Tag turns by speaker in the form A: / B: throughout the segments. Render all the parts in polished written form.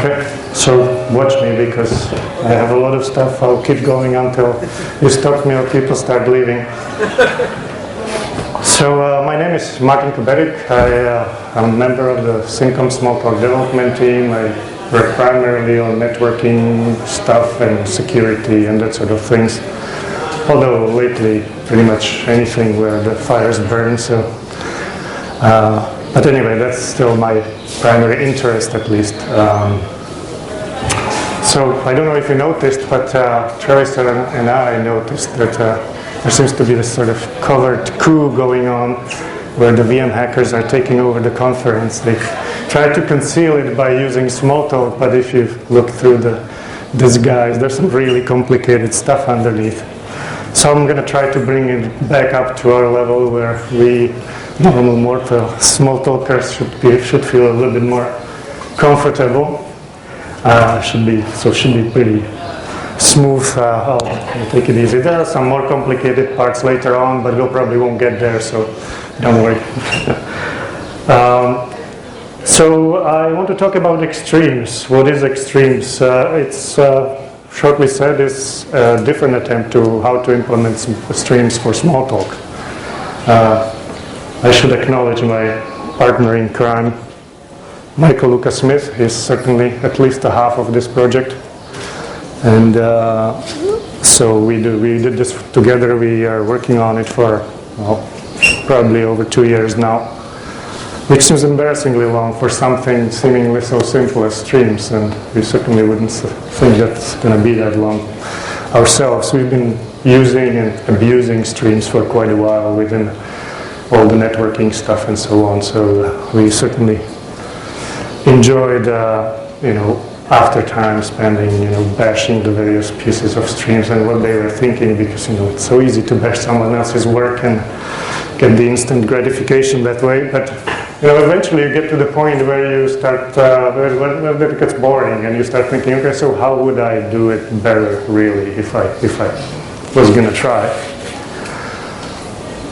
A: Okay, so watch me because I have a lot of stuff. I'll keep going until you stop me or people start leaving. So my name is Martin Kobetic. I'm a member of the Syncom Smalltalk development team. I work primarily on networking stuff and security and that sort of things. Although lately, pretty much anything where the fires burn. So, but anyway, that's still my primary interest, at least. So I don't know if you noticed, but Travis and I noticed that there seems to be this sort of covert coup going on where the VM hackers are taking over the conference. They try to conceal it by using Smalltalk, but if you look through the disguise, there's some really complicated stuff underneath. So I'm going to try to bring it back up to our level where we normal mortal Smalltalkers should feel a little bit more comfortable. Should be pretty smooth. I'll take it easy. There are some more complicated parts later on, but we probably won't get there, so don't worry. So I want to talk about Xtreams. What is Xtreams? It's shortly said is a different attempt to how to implement streams for Smalltalk. I should acknowledge my partner in crime, Michael Lucas Smith. He's certainly at least a half of this project. And so we did this together. We are working on it for probably over 2 years now, which seems embarrassingly long for something seemingly so simple as streams, and we certainly wouldn't think that's going to be that long ourselves. We've been using and abusing streams for quite a while within all the networking stuff and so on, so we certainly enjoyed after time spending, bashing the various pieces of streams and what they were thinking, because, it's so easy to bash someone else's work and get the instant gratification that way. But, eventually you get to the point where you start, where it gets boring and you start thinking, okay, so how would I do it better, really, if I was going to try?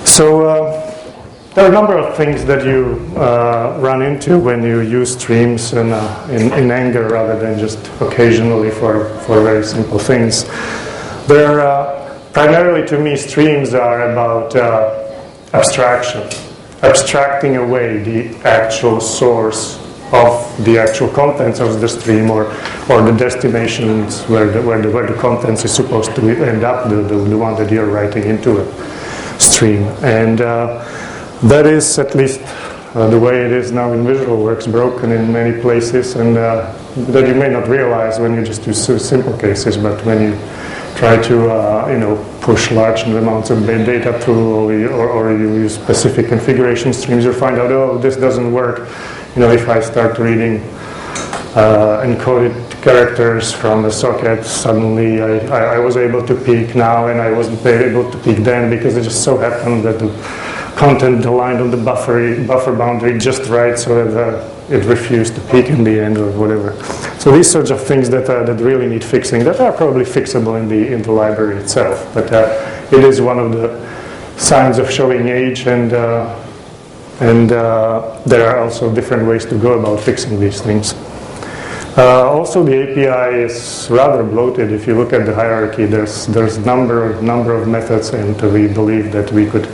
A: So, there are a number of things that you run into when you use streams in anger rather than just occasionally for very simple things. Primarily to me, streams are about abstraction, abstracting away the actual source of the actual contents of the stream or the destinations where the contents is supposed to end up, the one that you're writing into a stream. And that is, at least the way it is now in VisualWorks, broken in many places, and that you may not realize when you just use simple cases, but when you try to push large amounts of data through, or you use specific configuration streams, you find out, oh, this doesn't work. If I start reading encoded characters from a socket, suddenly I was able to peek now, and I wasn't able to peek then, because it just so happened that the content aligned on the buffer boundary just right, so that it refused to peek in the end or whatever. So these sorts of things that really need fixing, that are probably fixable in the library itself, but it is one of the signs of showing age, and there are also different ways to go about fixing these things. Also, the API is rather bloated. If you look at the hierarchy, there's number of methods, and we believe that we could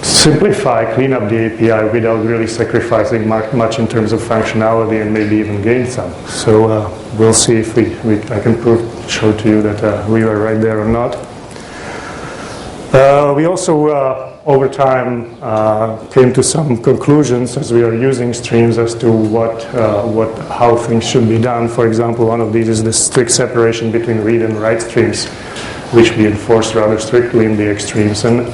A: simplify, clean up the API without really sacrificing much in terms of functionality, and maybe even gain some. So we'll see if I can show to you that we were right there or not. We also, over time, came to some conclusions as we are using streams as to how things should be done. For example, one of these is the strict separation between read and write streams, which we enforce rather strictly in the Xtreams. And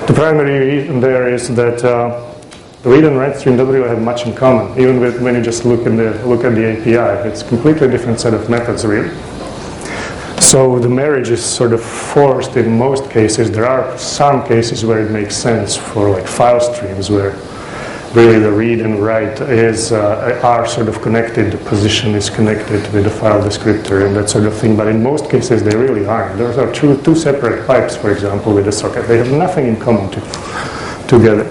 A: the primary reason there is that the read and write stream doesn't really have much in common, even when you just look at the API. It's a completely different set of methods, really. So the marriage is sort of forced in most cases. There are some cases where it makes sense for like file streams, where really the read and write are sort of connected. The position is connected with the file descriptor and that sort of thing. But in most cases, they really aren't. Those are two separate pipes, for example, with a socket. They have nothing in common together.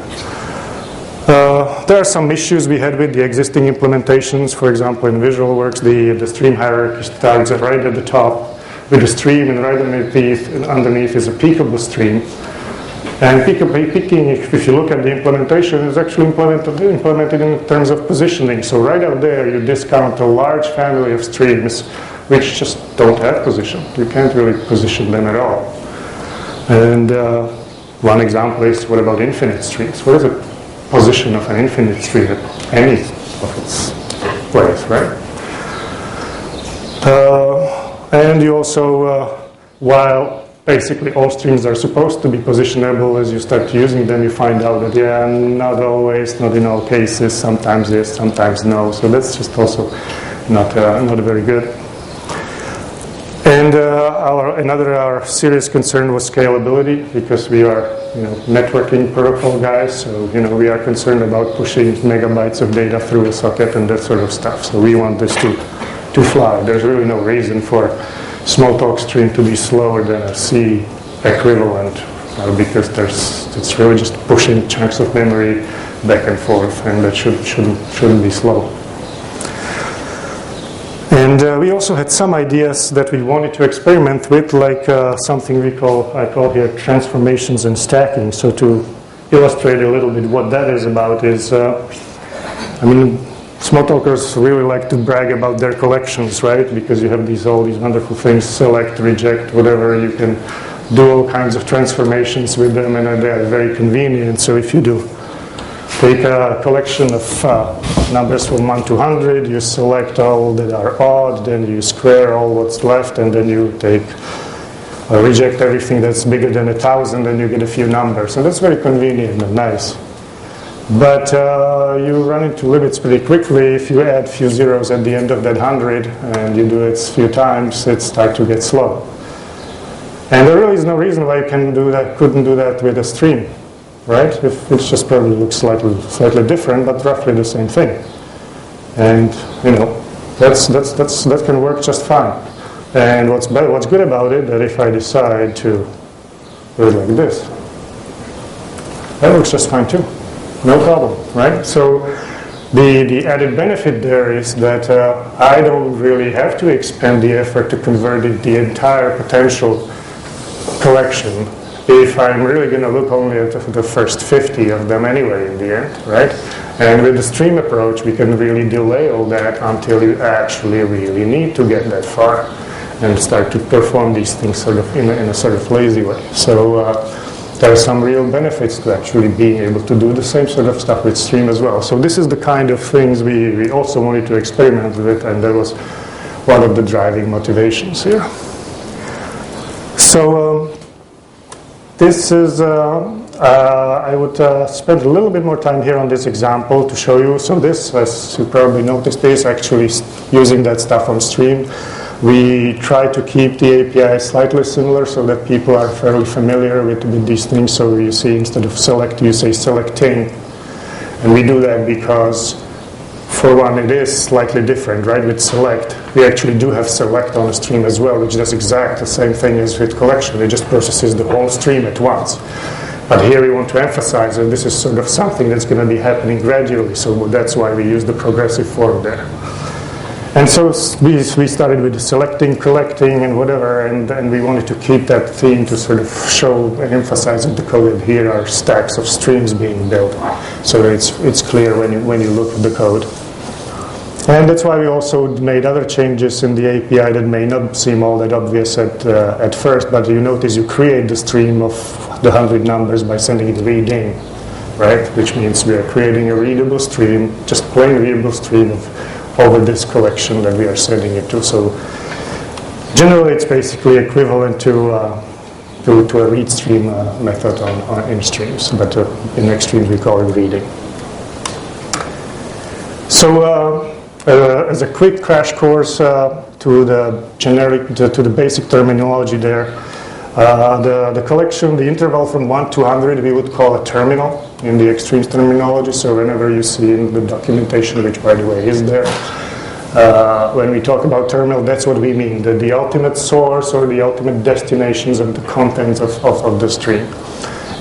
A: There are some issues we had with the existing implementations. For example, in VisualWorks, the stream hierarchy starts right at the top with a stream, and right underneath is a peekable stream. And picking, if you look at the implementation, is actually implemented in terms of positioning. So right out there, you discount a large family of streams which just don't have position. You can't really position them at all. And one example is, what about infinite streams? What is the position of an infinite stream at any of its place, right? And you also, while basically all streams are supposed to be positionable, as you start using them, you find out that, yeah, not always, not in all cases, sometimes yes, sometimes no. So that's just also not very good. And our serious concern was scalability, because we are networking protocol guys, so we are concerned about pushing megabytes of data through a socket and that sort of stuff. So we want this to fly. There's really no reason for Smalltalk stream to be slower than a C equivalent, because it's really just pushing chunks of memory back and forth, and that shouldn't be slow. And we also had some ideas that we wanted to experiment with, like something I call here transformations and stacking. So to illustrate a little bit what that is about is, Smalltalkers really like to brag about their collections, right? Because you have all these wonderful things, select, reject, whatever. You can do all kinds of transformations with them, and they are very convenient. So if you take a collection of numbers from 1 to 100, you select all that are odd, then you square all what's left, and then you reject everything that's bigger than 1,000, and you get a few numbers. And that's very convenient and nice. But you run into limits pretty quickly if you add a few zeros at the end of that 100, and you do it a few times, it starts to get slow. And there really is no reason why you couldn't do that with a stream, right? It just probably looks slightly different, but roughly the same thing. And that can work just fine. And what's good about it, that if I decide to do it like this, that works just fine too. No problem, right? So the added benefit there is that I don't really have to expend the effort to convert the entire potential collection if I'm really going to look only at the first 50 of them anyway in the end, right? And with the stream approach, we can really delay all that until you actually really need to get that far and start to perform these things sort of in a sort of lazy way. So there are some real benefits to actually being able to do the same sort of stuff with stream as well. So this is the kind of things we also wanted to experiment with, and that was one of the driving motivations here. So this is, I would spend a little bit more time here on this example to show you. So this, as you probably noticed, is actually using that stuff on stream. We try to keep the API slightly similar so that people are fairly familiar with these things. So you see, instead of select, you say selecting. And we do that because, for one, it is slightly different, right? With select, we actually do have select on a stream as well, which does exactly the same thing as with collection. It just processes the whole stream at once. But here we want to emphasize that this is sort of something that's going to be happening gradually. So that's why we use the progressive form there. And so we started with the selecting, collecting, and whatever, and we wanted to keep that theme to sort of show and emphasize in the code that here are stacks of streams being built, so that it's clear when you look at the code. And that's why we also made other changes in the API that may not seem all that obvious at first, but you notice you create the stream of the 100 numbers by sending it reading, right? Which means we are creating a readable stream, just plain readable stream over this collection that we are sending it to. So generally it's basically equivalent to a read stream method in Xtreams, but in Xtreams we call it reading. So as a quick crash course to the basic terminology there, the collection, the interval from 1 to 100, we would call a terminal in the Xtreams terminology. So whenever you see in the documentation, which by the way is there, when we talk about terminal, that's what we mean, the ultimate source or the ultimate destinations of the contents of the stream.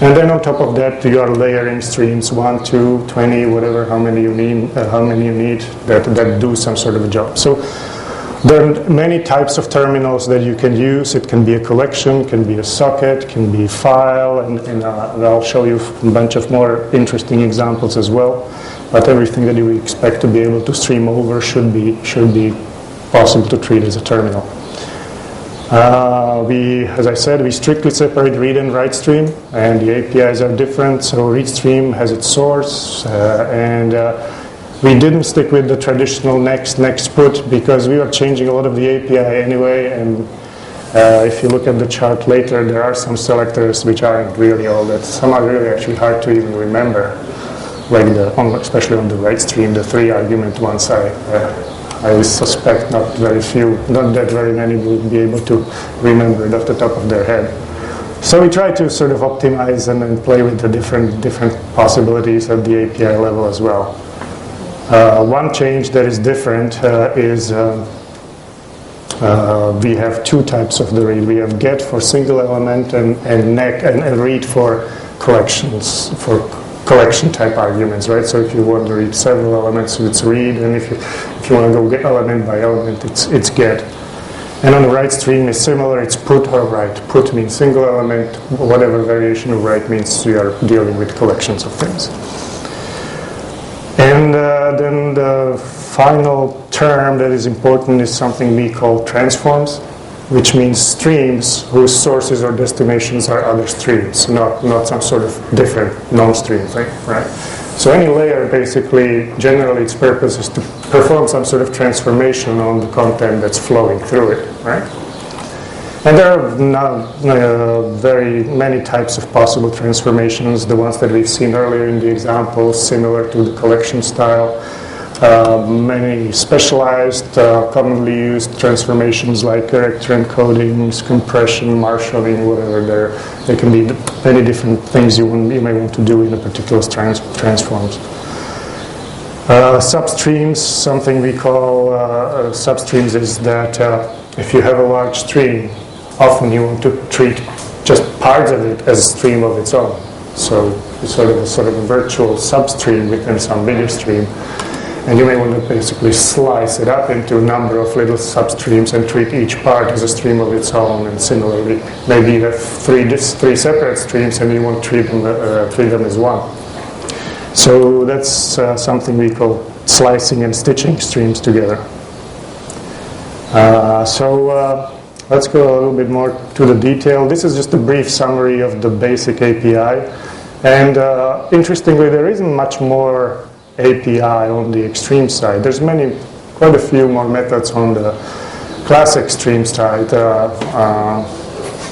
A: And then on top of that, you are layering streams 1, 2, 20, whatever, how many you need that do some sort of a job. So there are many types of terminals that you can use. It can be a collection, can be a socket, can be a file, and I'll show you a bunch of more interesting examples as well. But everything that you expect to be able to stream over should be possible to treat as a terminal. As I said, we strictly separate read and write stream, and the APIs are different. So read stream has its source, and we didn't stick with the traditional next put because we are changing a lot of the API anyway. And if you look at the chart later, there are some selectors which aren't really all that. Some are really actually hard to even remember, like especially on the write stream, the 3 argument ones. I suspect not that very many will be able to remember it off the top of their head. So we try to sort of optimize and then play with the different possibilities at the API level as well. One change that is different is we have 2 types of the read. We have get for single element and read for collections, for collection type arguments, right? So if you want to read several elements, it's read, and if you want to go get element by element, it's get. And on the write stream is similar, it's put or write. Put means single element, whatever variation of write means we are dealing with collections of things. And then the final term that is important is something we call transforms, which means streams whose sources or destinations are other streams, not some sort of different non-stream thing, right? So any layer, basically, generally its purpose is to perform some sort of transformation on the content that's flowing through it, right? And there are now very many types of possible transformations, the ones that we've seen earlier in the example, similar to the collection style. Many specialized, commonly used transformations like character encoding, compression, marshalling, whatever. There can be many different things you may want to do in a particular transforms. Substreams, something we call substreams is that if you have a large stream, often you want to treat just parts of it as a stream of its own. So it's sort of a virtual substream within some bigger stream. And you may want to basically slice it up into a number of little substreams and treat each part as a stream of its own. And similarly, maybe you have three separate streams and you want to treat them as one. So that's something we call slicing and stitching streams together. Let's go a little bit more to the detail. This is just a brief summary of the basic API. And interestingly, there isn't much more API on the Xtreams side. There's quite a few more methods on the classic Xtreams side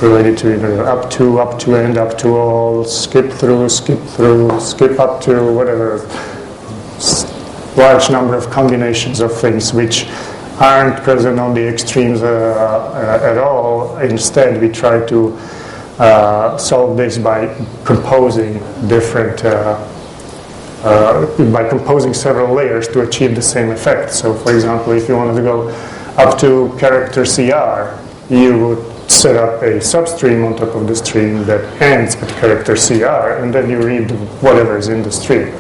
A: related to either up to end, up to all, skip through, skip up to, whatever. Large number of combinations of things which aren't present on the Xtreams at all. Instead, we try to solve this by composing different by composing several layers to achieve the same effect. So, for example, if you wanted to go up to character CR, you would set up a substream on top of the stream that ends at character CR, and then you read whatever is in the stream.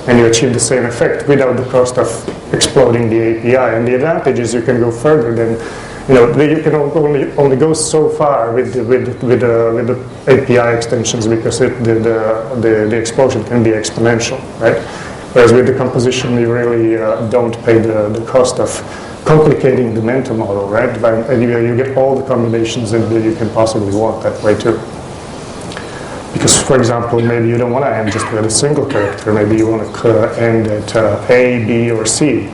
A: And you achieve the same effect without the cost of exploding the API. And the advantage is you can go further than, you can only go so far with the API extensions because the explosion can be exponential, right? Whereas with the composition, you really don't pay the cost of complicating the mental model, right? And you get all the combinations that you can possibly want that way too. Because, for example, maybe you don't want to end just with a single character. Maybe you want to end at A, B, or C,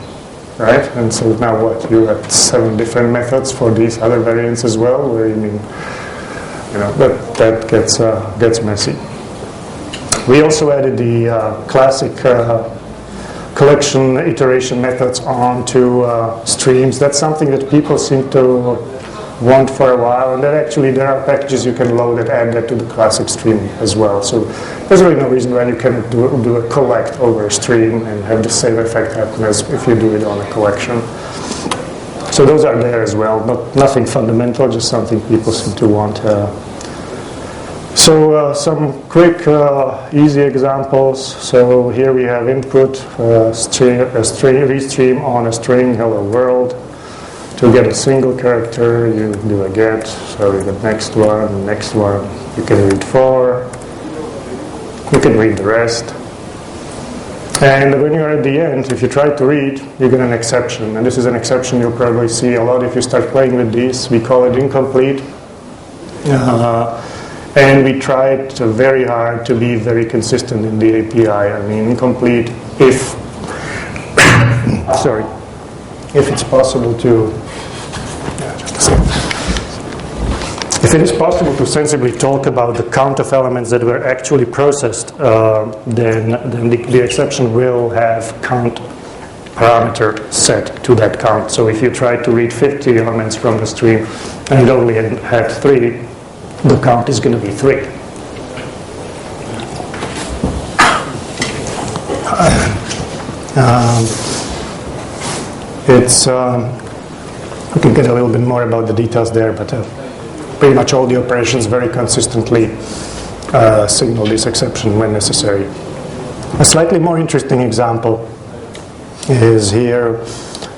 A: right? And so now what? You have 7 different methods for these other variants as well, where that gets messy. We also added the classic collection iteration methods onto streams. That's something that people seem to want for a while, and then actually there are packages you can load that add that to the classic stream as well. So there's really no reason why you can't do a collect over a stream and have the same effect happen as if you do it on a collection. So those are there as well. Nothing fundamental, just something people seem to want. So some quick, easy examples. So here we have input, restream on a string, hello world. To get a single character, you do a get. So you get next one. You can read 4. You can read the rest. And when you're at the end, if you try to read, you get an exception. And this is an exception you'll probably see a lot if you start playing with these. We call it incomplete. And we tried very hard to be very consistent in the API. I mean, incomplete if if it's possible to if it is possible to sensibly talk about the count of elements that were actually processed, then the exception will have count parameter set to that count. So if you try to read 50 elements from the stream and it only had 3, the count is going to be 3. We can get a little bit more about the details there, but pretty much all the operations very consistently signal this exception when necessary. A slightly more interesting example is here.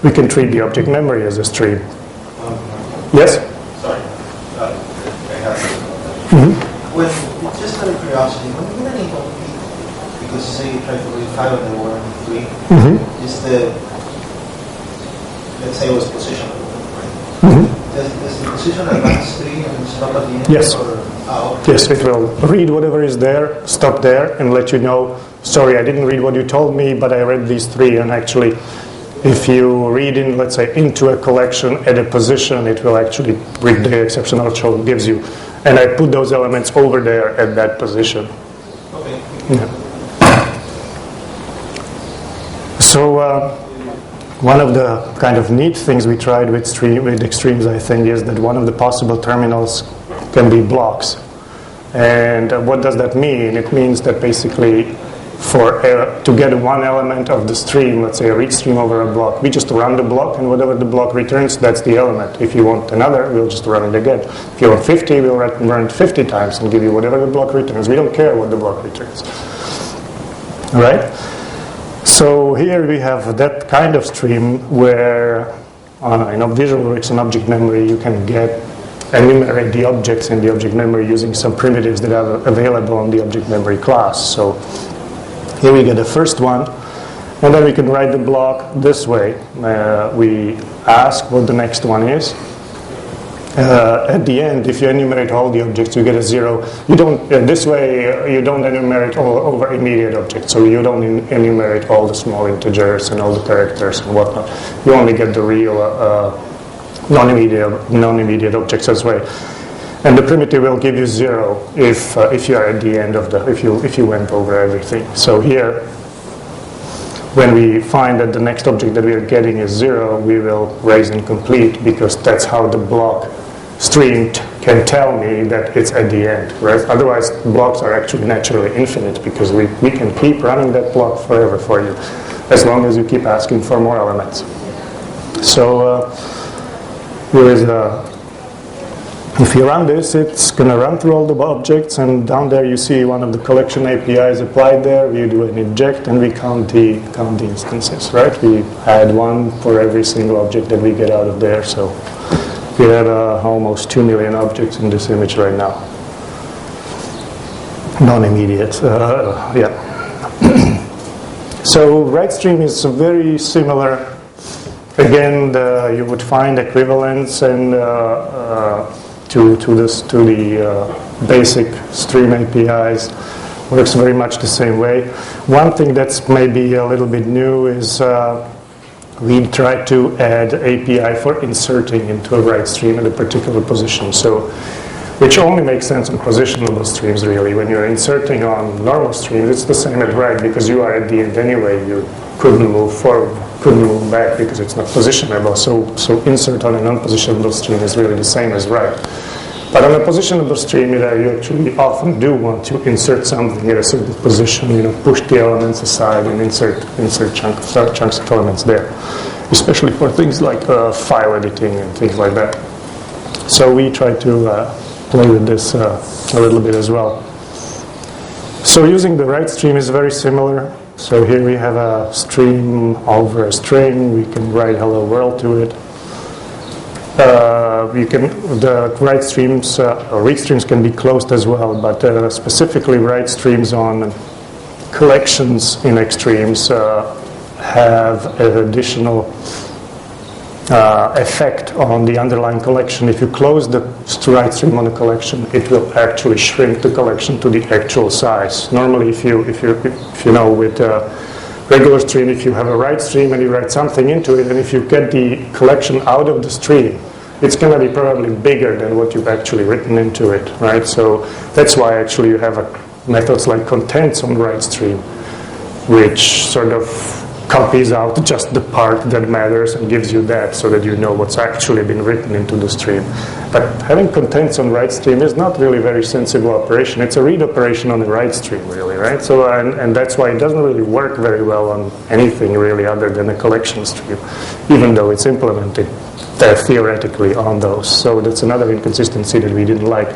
A: We can treat the object memory as a stream. Yes?
B: Sorry. When, just out of curiosity, when you get an incomplete, because you say you try to read 5 and there were 3, is let's say it was positional, right? Does the position advance 3 and stop at the end?
A: Yes.
B: Okay.
A: Yes, it will read whatever is there, stop there, and let you know, sorry, I didn't read what you told me, but I read these 3, and actually, if you read in, let's say, into a collection at a position, it will actually read the exception also gives you. And I put those elements over there at that position.
B: Okay.
A: Yeah. So one of the kind of neat things we tried with Xtreams, I think, is that one of the possible terminals can be blocks. And what does that mean? It means that basically to get one element of the stream, let's say a read stream over a block, we just run the block, and whatever the block returns, that's the element. If you want another, we'll just run it again. If you want 50, we'll run it 50 times and give you whatever the block returns. We don't care what the block returns. All right? So here we have that kind of stream where in Visualworks and object memory you can enumerate the objects in the object memory using some primitives that are available on the object memory class. So here we get the first one, and then we can write the block this way. We ask what the next one is. At the end, if you enumerate all the objects, you get a 0. You don't. This way, you don't enumerate all over immediate objects. So you don't enumerate all the small integers and all the characters and whatnot. You only get the real non-immediate objects as well. And the primitive will give you 0 if you are at the end of if you went over everything. So here, when we find that the next object that we are getting is 0, we will raise incomplete, because that's how the block stream can tell me that it's at the end, right? Otherwise, blocks are actually naturally infinite, because we can keep running that block forever for you, as long as you keep asking for more elements. So here is if you run this, it's going to run through all the objects, and down there you see one of the collection APIs applied there. We do an inject, and we count the instances, right? We add 1 for every single object that we get out of there. So we have almost 2 million objects in this image right now. Non-immediate, yeah. So write stream is very similar. Again, you would find equivalents and to the basic stream APIs. Works very much the same way. One thing that's maybe a little bit new is we try to add API for inserting into a write stream at a particular position. So, which only makes sense on positionable streams, really. When you're inserting on normal streams, it's the same as write, because you are at the end anyway. You couldn't move forward, couldn't move back, because it's not positionable. So insert on a non-positionable stream is really the same as write. But on a positionable stream, you actually often do want to insert something at a certain position. Push the elements aside and insert chunks of elements there, especially for things like file editing and things like that. So we try to play with this a little bit as well. So using the write stream is very similar. So here we have a stream over a string. We can write hello world to it. The write streams or read streams can be closed as well, but specifically write streams on collections in Xtreams have an additional effect on the underlying collection. If you close the write stream on a collection, it will actually shrink the collection to the actual size. Normally, if you know, with regular stream, if you have a write stream and you write something into it, and if you get the collection out of the stream, it's going to be probably bigger than what you've actually written into it, right? So that's why actually you have methods like contents on write stream, which sort of copies out just the part that matters and gives you that, so that you know what's actually been written into the stream. But having contents on write stream is not really a very sensible operation. It's a read operation on the write stream, really, right? So and that's why it doesn't really work very well on anything really other than a collection stream, even though it's implemented theoretically on those. So that's another inconsistency that we didn't like.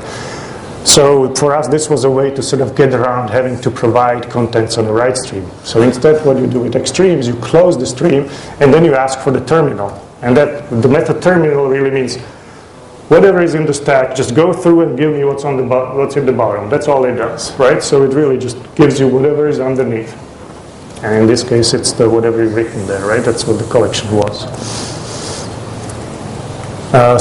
A: So for us, this was a way to sort of get around having to provide contents on the write stream. So instead, what you do with Xtreams, you close the stream, and then you ask for the terminal. And that the method terminal really means whatever is in the stack, just go through and give me what's in the bottom. That's all it does, right? So it really just gives you whatever is underneath. And in this case, it's the whatever you've written there, right? That's what the collection was.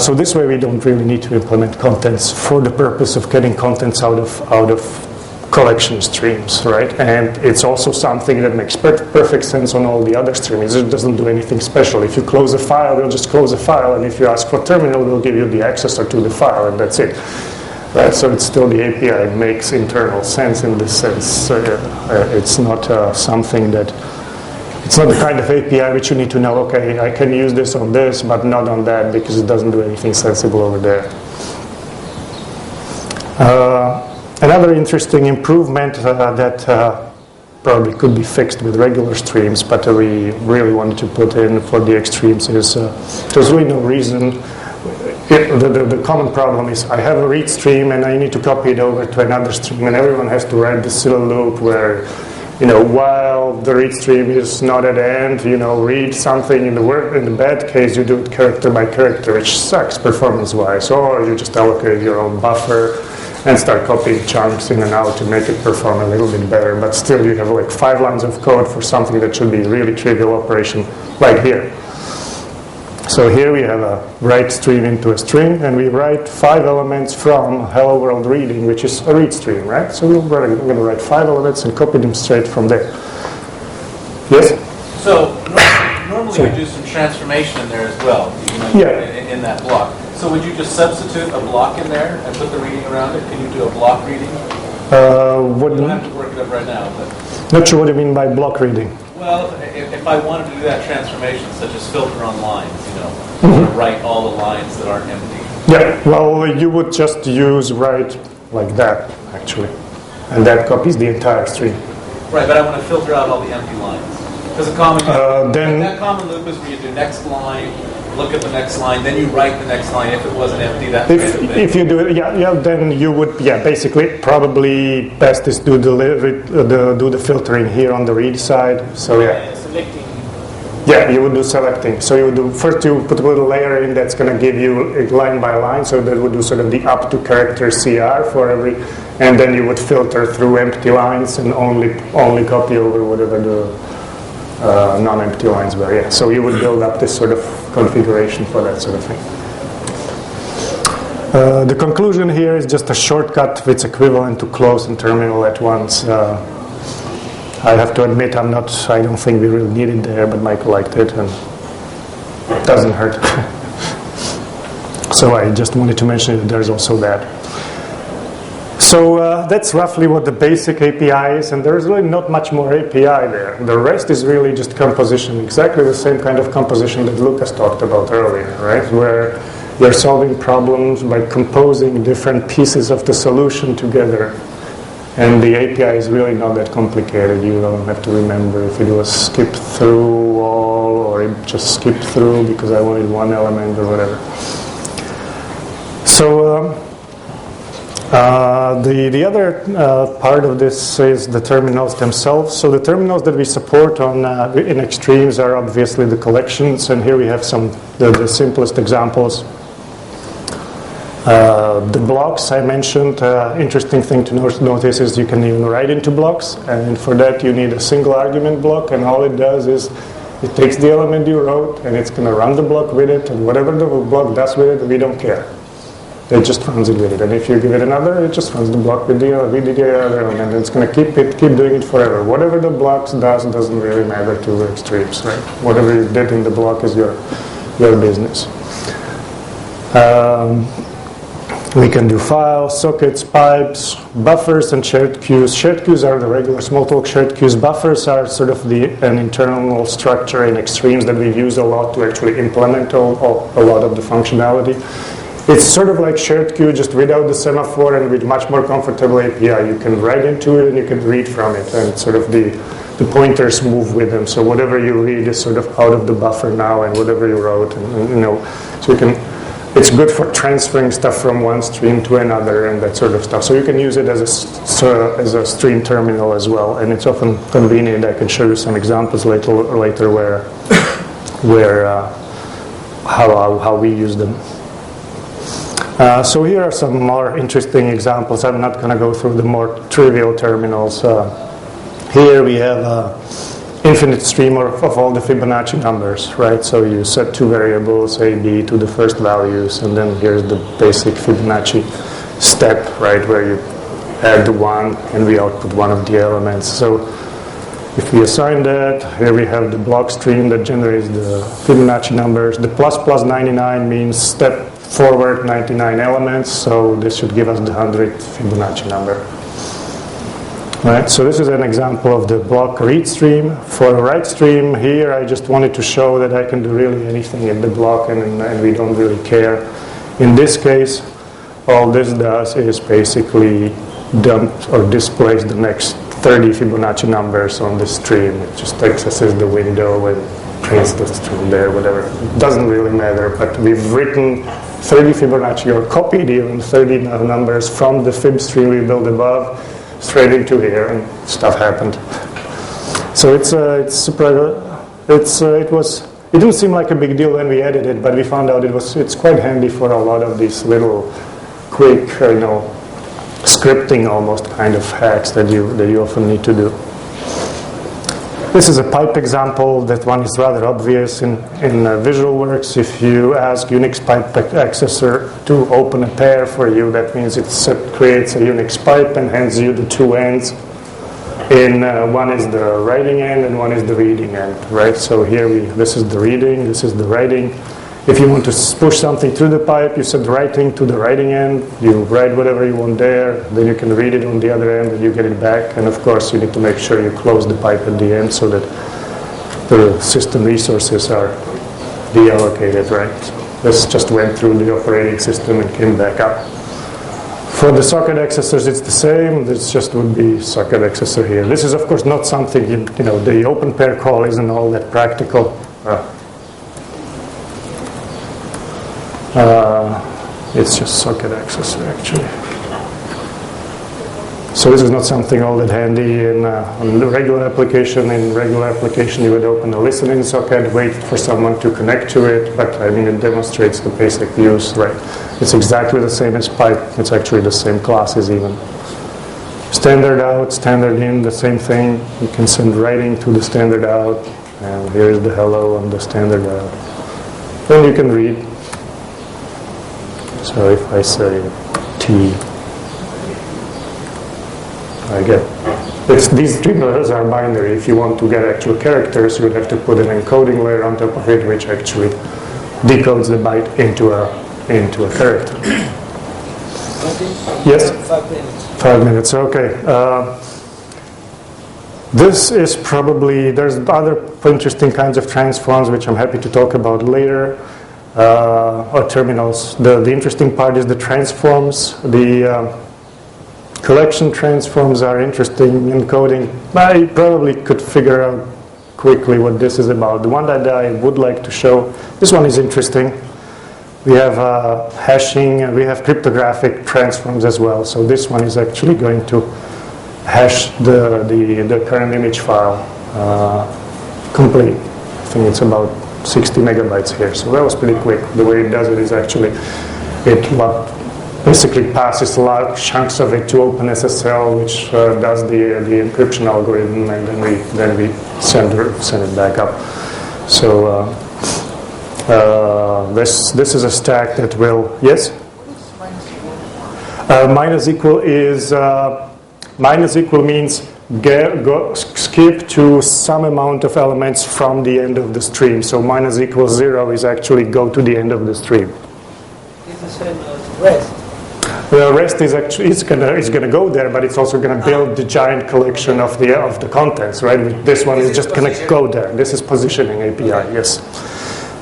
A: So this way we don't really need to implement contents for the purpose of getting contents out of collection streams, right? And it's also something that makes perfect sense on all the other streams. It doesn't do anything special. If you close a file, they'll just close a file, and if you ask for terminal, they'll give you the accessor to the file, and that's it. Right? So it's still the API. It makes internal sense in this sense. It's not something that... It's not the kind of API which you need to know, okay, I can use this on this, but not on that, because it doesn't do anything sensible over there. Another interesting improvement that probably could be fixed with regular streams, but we really wanted to put in for the Xtreams is there's really no reason. The common problem is I have a read stream and I need to copy it over to another stream, and everyone has to write this little loop where, you know, while the read stream is not at the end, you know, read something in the bad case, you do it character by character, which sucks performance-wise, or you just allocate your own buffer and start copying chunks in and out to make it perform a little bit better, but still you have like 5 lines of code for something that should be a really trivial operation, like here. So here we have a write stream into a string, and we write 5 elements from hello world reading, which is a read stream, right? So we're going to write 5 elements and copy them straight from there. Yes?
C: So normally we do some transformation in there as well, you know,
A: yeah.
C: in that block. So would you just substitute a block in there and put the reading around it? Can you do a block reading?
A: What
C: you don't have to work it up right now, but...
A: Not sure what you mean by block reading.
C: Well, if I wanted to do that transformation, such as filter on lines, you know, write all the lines that aren't empty.
A: Yeah, well, you would just use write like that, actually. And that copies the entire stream.
C: Right, but I want to filter out all the empty lines. Because a common that common loop is where you do next line, look at the next line, then you write the next line. If it wasn't empty, that's
A: if you do it, then you would, basically, probably best is do the filtering here on the read side. So
C: selecting.
A: Yeah, you would do selecting. So you would do first you put a little layer in that's going to give you line by line. So that would do sort of the up to character CR for every, and then you would filter through empty lines and only copy over whatever the non-empty lines were. Yeah, so you would build up this sort of configuration for that sort of thing. The conclusion here is just a shortcut which is equivalent to close and terminal at once. I have to admit I don't think we really need it there, but Michael liked it and it doesn't hurt. So I just wanted to mention that there's also that. So that's roughly what the basic API is, and there's really not much more API there. The rest is really just composition, exactly the same kind of composition that Lucas talked about earlier, right? Where you're solving problems by composing different pieces of the solution together. And the API is really not that complicated. You don't have to remember if it was skip through all or it just skipped through because I wanted one element or whatever. So The other part of this is the terminals themselves. So the terminals that we support in Xtreams are obviously the collections, and here we have the simplest examples. The blocks I mentioned, interesting thing to notice is you can even write into blocks, and for that you need a single argument block, and all it does is it takes the element you wrote and it's going to run the block with it, and whatever the block does with it, we don't care. It just runs it with it, and if you give it another, it just runs the block with the other one, and it's going to keep doing it forever. Whatever the blocks doesn't really matter to Xtreams, right? Whatever you did in the block is your business. We can do files, sockets, pipes, buffers, and shared queues. Shared queues are the regular Smalltalk shared queues. Buffers are sort of an internal structure in Xtreams that we use a lot to actually implement a lot of the functionality. It's sort of like shared queue, just without the semaphore and with much more comfortable API. You can write into it and you can read from it, and sort of the pointers move with them. So whatever you read is sort of out of the buffer now, and whatever you wrote, and so you can. It's good for transferring stuff from one stream to another and that sort of stuff. So you can use it as a stream terminal as well, and it's often convenient. I can show you some examples later how we use them. So here are some more interesting examples. I'm not going to go through the more trivial terminals. Here we have infinite stream of all the Fibonacci numbers, right? So you set two variables, A, B, to the first values, and then here's the basic Fibonacci step, right, where you add the one and we output one of the elements. So if we assign that, here we have the block stream that generates the Fibonacci numbers. The plus 99 means step forward 99 elements, so this should give us the 100th Fibonacci number. Right, so this is an example of the block read stream. For a write stream, here I just wanted to show that I can do really anything in the block, and we don't really care. In this case, all this does is basically dump or displays the next 30 Fibonacci numbers on the stream. It just accesses the window and prints the stream there, whatever. It doesn't really matter, but we've written 30 Fibonacci, or copied even 30 numbers from the fib stream we built above straight into here, and stuff happened. So it didn't seem like a big deal when we added it, but we found out it's quite handy for a lot of these little quick, scripting almost kind of hacks that you often need to do. This is a pipe example. That one is rather obvious in VisualWorks. If you ask Unix pipe accessor to open a pair for you, that means it creates a Unix pipe and hands you the two ends. One is the writing end and one is the reading end, right? So here this is the reading, this is the writing. If you want to push something through the pipe, you set writing to the writing end, you write whatever you want there, then you can read it on the other end and you get it back. And of course you need to make sure you close the pipe at the end so that the system resources are deallocated, right? This just went through the operating system and came back up. For the socket accessors, it's the same. This just would be socket accessor here. This is of course not something, the open pair call isn't all that practical. It's just socket accessor actually. So this is not something all that handy in the regular application. In regular application, you would open a listening socket, wait for someone to connect to it, but it demonstrates the basic use, right? It's exactly the same as pipe. It's actually the same classes even. Standard out, standard in, the same thing. You can send writing to the standard out, and here's the hello on the standard out. Then you can read. So if I say T, I get these three letters are binary. If you want to get actual characters, you would have to put an encoding layer on top of it, which actually decodes the byte into a character. Yes?
B: 5 minutes.
A: 5 minutes, okay. This is probably, there's other interesting kinds of transforms which I'm happy to talk about later, or terminals. The interesting part is the transforms. The collection transforms are interesting in coding. I probably could figure out quickly what this is about. The one that I would like to show, this one is interesting. We have hashing, and we have cryptographic transforms as well. So this one is actually going to hash the current image file complete. I think it's about 60 megabytes here. So that was pretty quick. The way it does it is actually basically passes large chunks of it to OpenSSL, which does the encryption algorithm, and then we send it back up. So this is a stack that will, yes? Minus equal is minus equal means skip to some amount of elements from the end of the stream. So minus equals 0 is actually go to the end of the stream.
D: It's the same as rest.
A: The rest is actually it's gonna go there, but it's also gonna build the giant collection of the contents, right? This one is just gonna go there. This is positioning API, yes.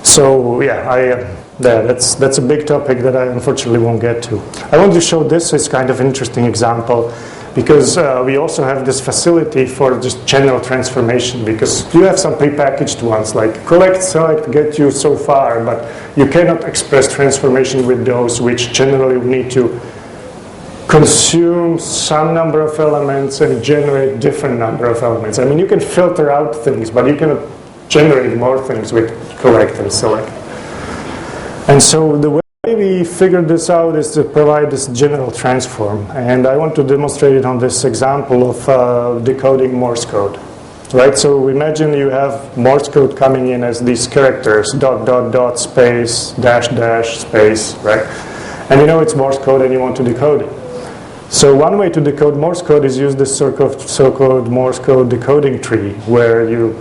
A: So yeah, that's a big topic that I unfortunately won't get to. I want to show this as kind of an interesting example, because we also have this facility for just general transformation, because you have some prepackaged ones like collect, select, get you so far, but you cannot express transformation with those, which generally need to consume some number of elements and generate different number of elements. I mean, you can filter out things, but you cannot generate more things with collect and select. And so the way we figured this out is to provide this general transform, and I want to demonstrate it on this example of decoding Morse code. Right, so imagine you have Morse code coming in as these characters, dot, dot, dot, space, dash, dash, space, right? And you know it's Morse code and you want to decode it. So one way to decode Morse code is use this so-called Morse code decoding tree, where you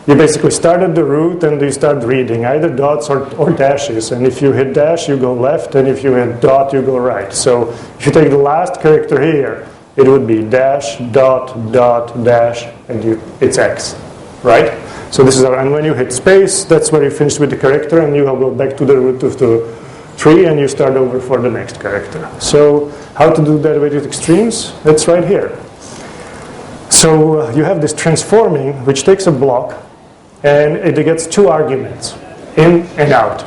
A: basically start at the root and you start reading either dots or dashes. And if you hit dash, you go left, and if you hit dot, you go right. So if you take the last character here, it would be dash, dot, dot, dash, and it's X, right? So this is and when you hit space, that's where you finish with the character, and you go back to the root of the tree, and you start over for the next character. So how to do that with Xtreams? That's right here. So you have this transforming, which takes a block, and it gets two arguments, in and out.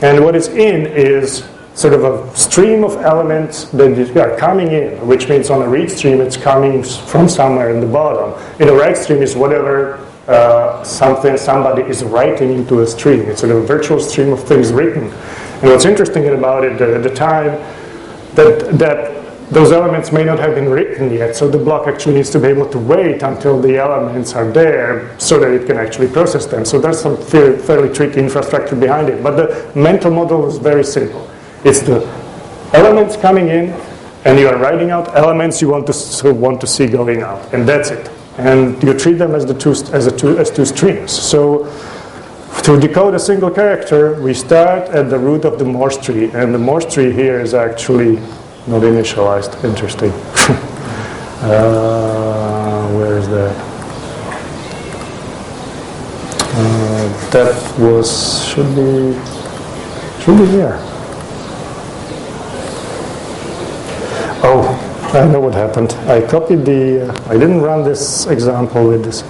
A: And what is in is sort of a stream of elements that are coming in, which means on a read stream it's coming from somewhere in the bottom. In a write stream is whatever somebody is writing into a stream. It's sort of a virtual stream of things written. And what's interesting about it at the time, that those elements may not have been written yet, so the block actually needs to be able to wait until the elements are there so that it can actually process them. So there's some fairly tricky infrastructure behind it. But the mental model is very simple. It's the elements coming in, and you are writing out elements you want to see going out, and that's it. And you treat them as two streams. So to decode a single character, we start at the root of the Morse tree, and the Morse tree here is actually not initialized. Interesting. Where is that? That should be here. Oh, I know what happened. I copied I didn't run this example with this.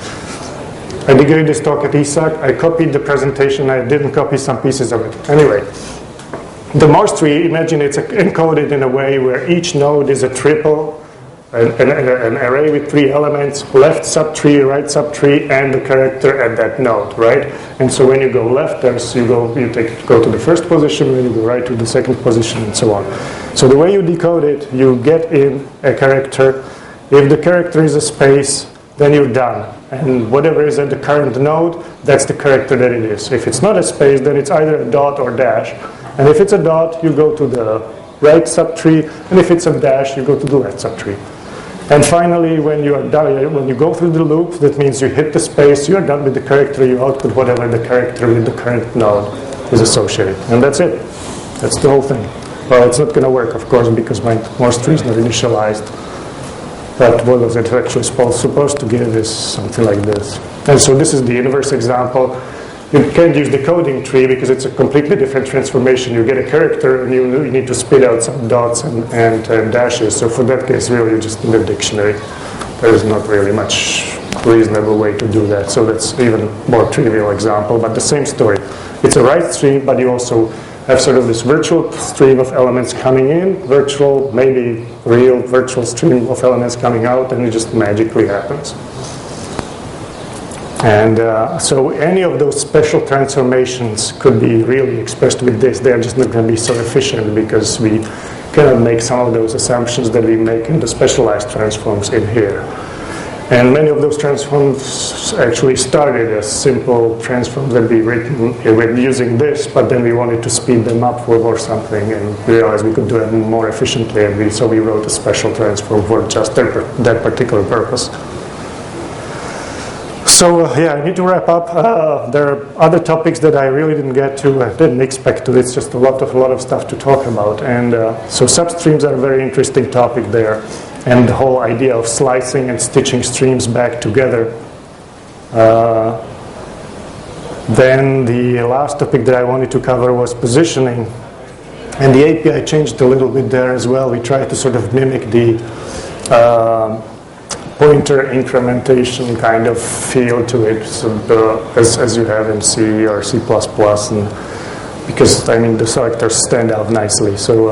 A: I gave this talk at ESAC. I copied the presentation. I didn't copy some pieces of it. Anyway, the Morse tree, imagine it's encoded in a way where each node is a triple, an array with three elements, left subtree, right subtree, and the character at that node, right? And so when you go left, you go to the first position, when you go right to the second position, and so on. So the way you decode it, you get in a character. If the character is a space, then you're done. And whatever is at the current node, that's the character that it is. If it's not a space, then it's either a dot or dash. And if it's a dot, you go to the right subtree, and if it's a dash, you go to the left subtree. And finally, when you are done, when you go through the loop, that means you hit the space, you are done with the character, you output whatever the character with the current node is associated. And that's it. That's the whole thing. Well, it's not going to work, of course, because my Morse tree is not initialized. But what was it actually supposed to give is something like this. And so this is the inverse example. You can't use decoding tree because it's a completely different transformation. You get a character and you need to spit out some dots and dashes. So for that case, really, you just need a dictionary. There is not really much reasonable way to do that. So that's even more trivial example, but the same story. it's a write stream, but you also have sort of this virtual stream of elements coming in, virtual, maybe real virtual stream of elements coming out, and it just magically happens. And so any of those special transformations could be really expressed with this. They're just not going to be so efficient because we cannot make some of those assumptions that we make in the specialized transforms in here. And many of those transforms actually started as simple transforms that we written with using this, but then we wanted to speed them up or something, and realized we could do it more efficiently, and so we wrote a special transform for just that particular purpose. So yeah, I need to wrap up. There are other topics that I really didn't get to. I didn't expect to. It's just a lot of stuff to talk about. And so substreams are a very interesting topic there, and the whole idea of slicing and stitching streams back together. Then the last topic that I wanted to cover was positioning, and the API changed a little bit there as well. We tried to sort of mimic the pointer incrementation kind of feel to it, so as you have in C or C++, and because I mean the selectors stand out nicely. So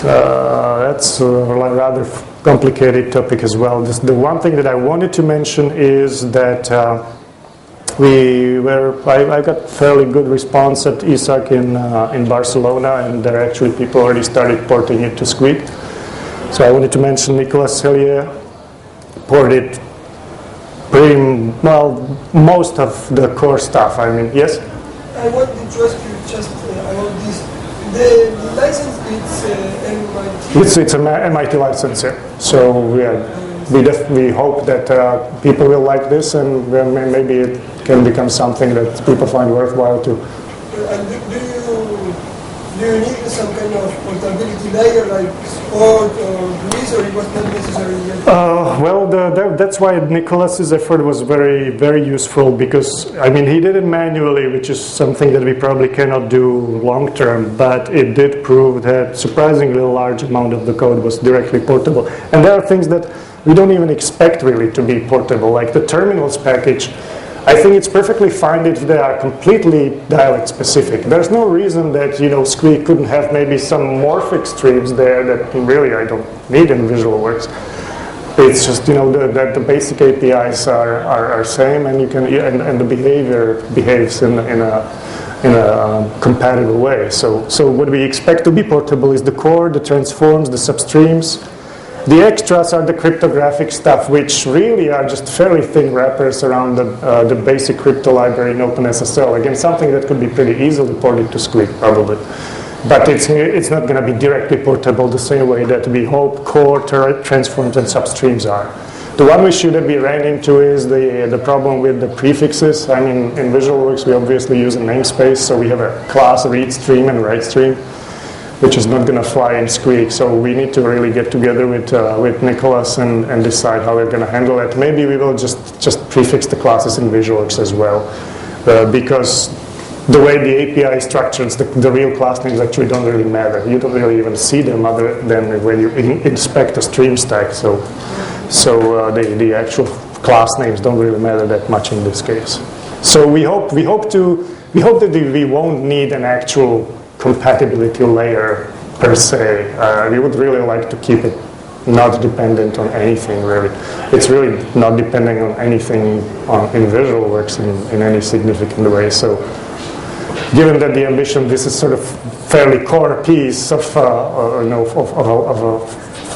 A: that's a rather complicated topic as well. The one thing that I wanted to mention is that I got fairly good response at ESAC in Barcelona, and there actually people already started porting it to Squeak. So I wanted to mention Nicolas Hellier ported pretty well most of the core stuff. I mean, yes?
E: I wanted to ask you just about this. The license it's MIT.
A: It's an MIT license, yeah. So we hope that people will like this, and maybe it can become something that people find worthwhile too.
E: And do you need some kind of portability layer like Sport or Breeze, or it was not necessary yet?
A: Well, that's why Nicolas's effort was very, very useful, because I mean he did it manually, which is something that we probably cannot do long term, but it did prove that surprisingly large amount of the code was directly portable. And there are things that we don't even expect really to be portable, like the terminals package. I think it's perfectly fine if they are completely dialect specific. There's no reason that Squeak couldn't have maybe some morphic streams there that really I don't need in VisualWorks. It's just that the basic APIs are same, and you can and the behavior behaves in a compatible way. So what we expect to be portable is the core, the transforms, the substreams. The extras are the cryptographic stuff, which really are just fairly thin wrappers around the basic crypto library in OpenSSL. Again, something that could be pretty easily ported to Squeak, probably. But it's not going to be directly portable the same way that we hope core transforms and substreams are. The one issue that we ran into is the problem with the prefixes. I mean, in VisualWorks, we obviously use a namespace, so we have a class read stream and write stream, which is not going to fly in Squeak. So we need to really get together with Nicolas and decide how we're going to handle it. Maybe we will just prefix the classes in VisualWorks as well, because the way the API is structured, the real class names actually don't really matter. You don't really even see them other than when you inspect the stream stack. So the actual class names don't really matter that much in this case. So we hope that we won't need an actual compatibility layer per se. We would really like to keep it not dependent on anything really. It's really not depending on anything in VisualWorks in any significant way. So given that the ambition, this is sort of fairly core piece of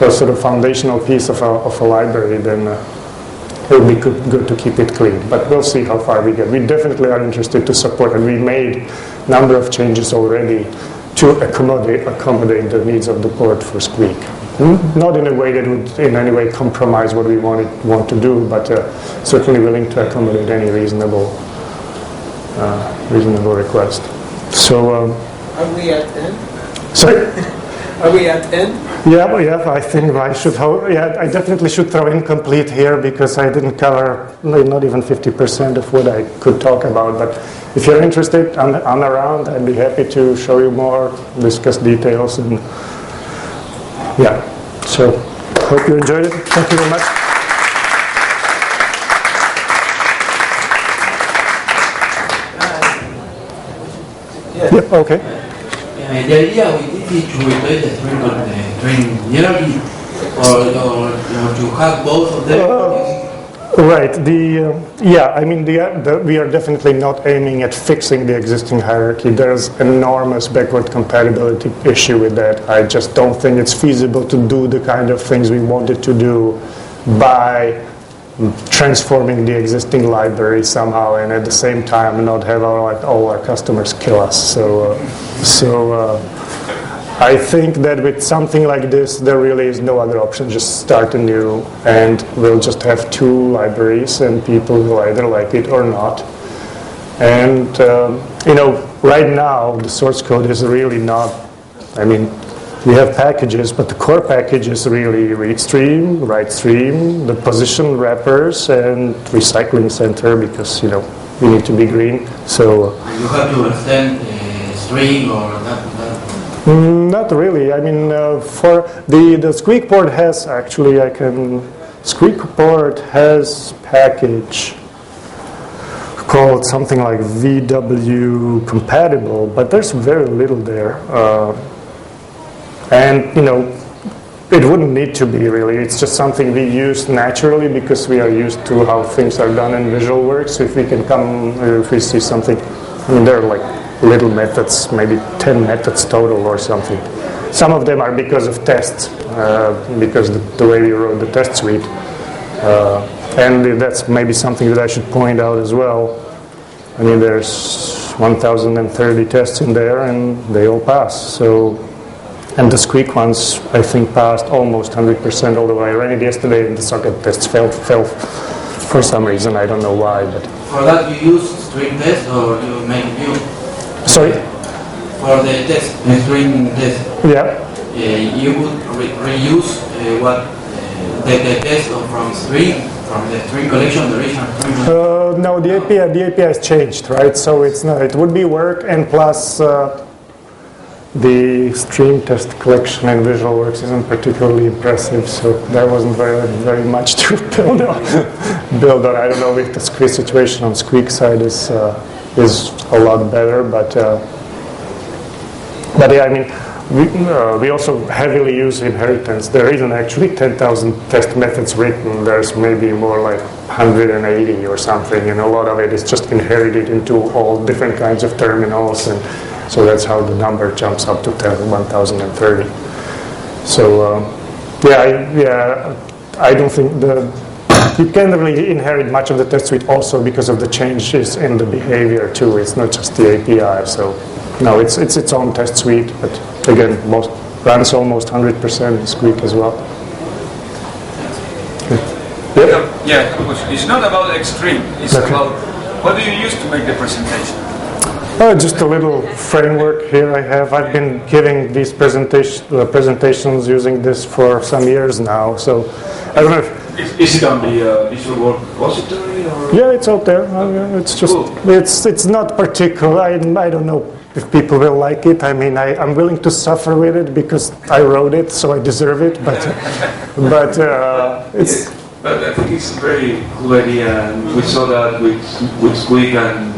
A: a sort of foundational piece of a library, then it would be good to keep it clean. But we'll see how far we get. We definitely are interested to support, and we made number of changes already to accommodate the needs of the port for Squeak. Not in a way that would in any way compromise what we want to do, but certainly willing to accommodate any reasonable request. So
D: Are we at 10?
A: sorry.
D: Are we at 10?
A: Yeah, I think I should. I definitely should throw incomplete here because I didn't cover not even 50% of what I could talk about. But if you're interested, I'm around. I'd be happy to show you more, discuss details, and yeah. So hope you enjoyed it. Thank you very much. Yep, okay.
F: The idea is to replace the string on the string hierarchy, or to have both of them.
A: Right. I mean, we are definitely not aiming at fixing the existing hierarchy. There's enormous backward compatibility issue with that. I just don't think it's feasible to do the kind of things we wanted to do by transforming the existing library somehow, and at the same time not have all our customers kill us. So I think that with something like this, there really is no other option. Just start anew, and we'll just have two libraries, and people will either like it or not. And right now the source code is really not. I mean, we have packages, but the core package is really read stream, write stream, the position wrappers, and recycling center, because we need to be green. So
F: you have to extend string or that.
A: Not really. I mean, for the Squeak port has actually, Squeak port has package called something like VW compatible, but there's very little there. And it wouldn't need to be really. It's just something we use naturally because we are used to how things are done in VisualWorks. If we see something, I mean, there are like little methods, maybe 10 methods total or something. Some of them are because of tests, because the way we wrote the test suite. And that's maybe something that I should point out as well. I mean, there's 1,030 tests in there, and they all pass. And the Squeak ones, I think, passed almost 100%, although I ran it yesterday and the socket tests failed for some reason. I don't know why. But
F: for that, you use string test or you make new?
A: Sorry?
F: For the test, the string test.
A: Yeah.
F: You would reuse the test from the string collection, the original string.
A: No, the API has changed, right? So it would be work, and plus the stream test collection in VisualWorks isn't particularly impressive, so there wasn't very much to build on. I don't know if the Squeak situation on Squeak side is a lot better, but yeah, I mean, we also heavily use inheritance. There isn't actually 10,000 test methods written. There's maybe more like 180 or something, and a lot of it is just inherited into all different kinds of terminals, and so that's how the number jumps up to 1,030. So I don't think you can't really inherit much of the test suite also because of the changes in the behavior too. It's not just the API. So no, it's its own test suite, but again, runs almost 100% in Squeak as well.
G: Yeah, it's not about Xtream. It's about what do you use to make the presentation?
A: Just a little framework here I have. I've been giving these presentations using this for some years now. So I don't know if...
G: Is it on the VisualWorks repository? Or?
A: Yeah, it's out there. It's just it's not particular. I don't know if people will like it. I mean, I'm willing to suffer with it because I wrote it, so I deserve it. But it's.
G: But I think it's a very cool idea, and we saw that with Squeak and...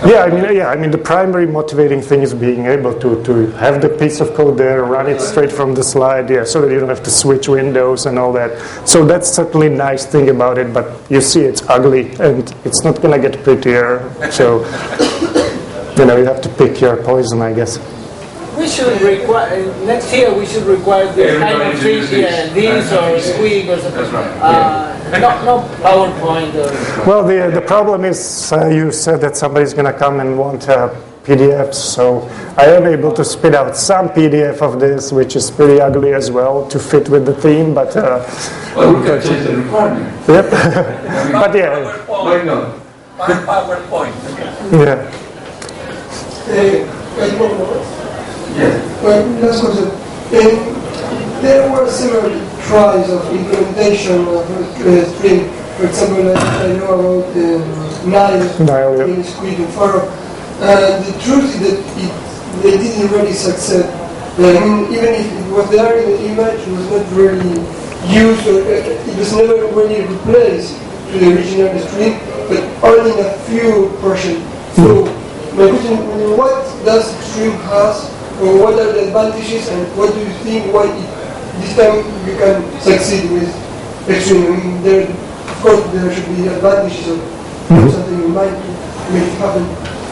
A: I mean, the primary motivating thing is being able to have the piece of code there, run it straight from the slide, so that you don't have to switch windows and all that. So that's certainly a nice thing about it, but you see it's ugly, and it's not going to get prettier, so, you have to pick your poison, I guess.
D: We should require, next year we should require this kind of thing, this or Squeak or something.
G: That's right.
D: No PowerPoint or...
A: Well, the problem is you said that somebody's going to come and want PDFs, so I am able to spit out some PDF of this, which is pretty ugly as well, to fit with the theme, but...
G: well, we can change the requirement.
A: Yep. But yeah.
G: Why not?
C: PowerPoint.
A: Yeah.
E: Well, last question. There were several tries of implementation of string. For example, I know about Nile in Squeak and Faro. And the truth is that they didn't really succeed. I mean, even if it was there in the image, it was not really used, or it was never really replaced to the original string, but only in a few portions. So my question, what does Xtream has, or what are the advantages, and what do you think why this time you can succeed with Xtream? I mean, of course there should be advantages of something you might make it happen.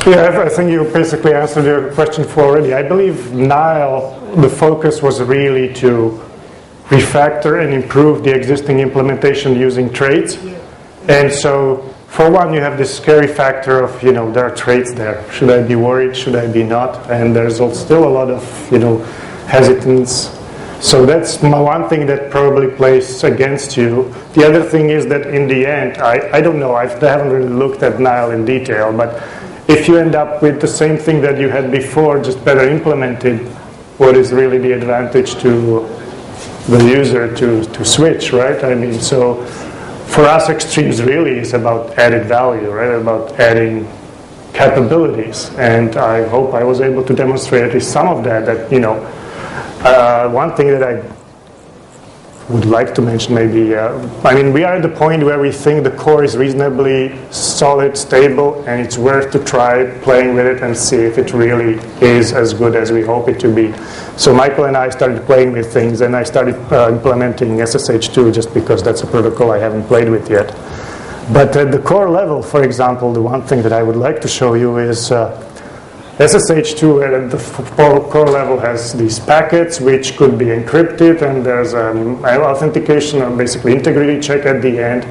A: Yeah, I think you basically answered your question for already. I believe Nile, the focus was really to refactor and improve the existing implementation using traits. And so, for one, you have this scary factor of, there are traits there. Should I be worried? Should I be not? And there's still a lot of, hesitance. So that's one thing that probably plays against you. The other thing is that in the end, I don't know, I haven't really looked at Nile in detail, but if you end up with the same thing that you had before, just better implemented, what is really the advantage to the user to switch, right? I mean, so for us, Xtreams really is about added value, right? About adding capabilities. And I hope I was able to demonstrate at least some of that, one thing that I would like to mention maybe, we are at the point where we think the core is reasonably solid, stable, and it's worth to try playing with it and see if it really is as good as we hope it to be. So Michael and I started playing with things, and I started implementing SSH2 just because that's a protocol I haven't played with yet. But at the core level, for example, the one thing that I would like to show you is SSH2 at the core level has these packets which could be encrypted, and there's an authentication or basically integrity check at the end.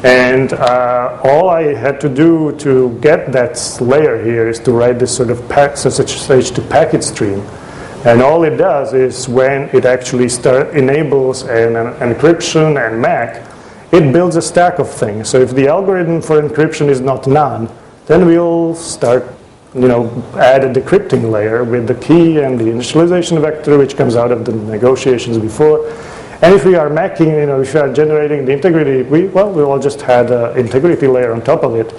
A: And all I had to do to get that layer here is to write this sort of SSH2 packet stream. And all it does is when it actually enables an encryption and MAC, it builds a stack of things. So if the algorithm for encryption is not none, then we'll start add a decrypting layer with the key and the initialization vector which comes out of the negotiations before. And if we are macking, if we are generating the integrity, we'll just add an integrity layer on top of it.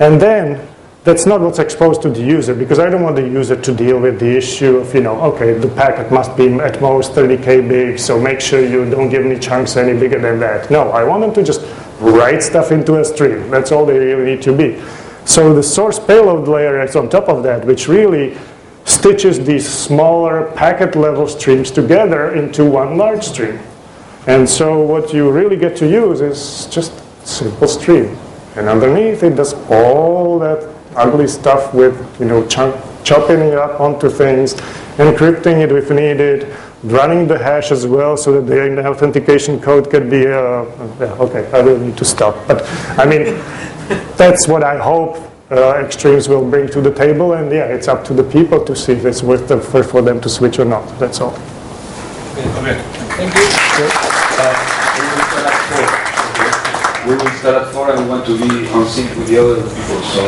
A: And then that's not what's exposed to the user, because I don't want the user to deal with the issue of, okay, the packet must be at most 30K big, so make sure you don't give me chunks any bigger than that. No, I want them to just write stuff into a stream. That's all they really need to be. So the source payload layer is on top of that, which really stitches these smaller packet level streams together into one large stream. And so what you really get to use is just a simple stream. And underneath it does all that ugly stuff with, chopping it up onto things, encrypting it if needed, running the hash as well so that the authentication code could be, okay, I really need to stop. But that's what I hope Xtreams will bring to the table, and it's up to the people to see if it's worth it for them to switch or not. That's all.
G: Okay.
D: Thank you.
G: We will start at 4 and we want to be on sync with the other people, so